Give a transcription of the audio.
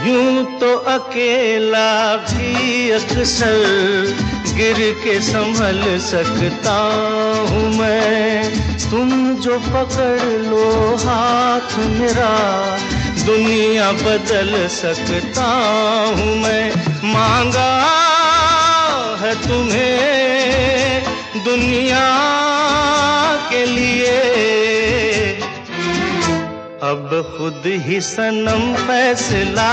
यूं तो अकेला भी अक्सर गिर के संभल सकता हूँ मैं। तुम जो पकड़ लो हाथ मेरा, दुनिया बदल सकता हूँ मैं। मांगा है तुम्हें दुनिया के लिए, अब खुद ही सनम फैसला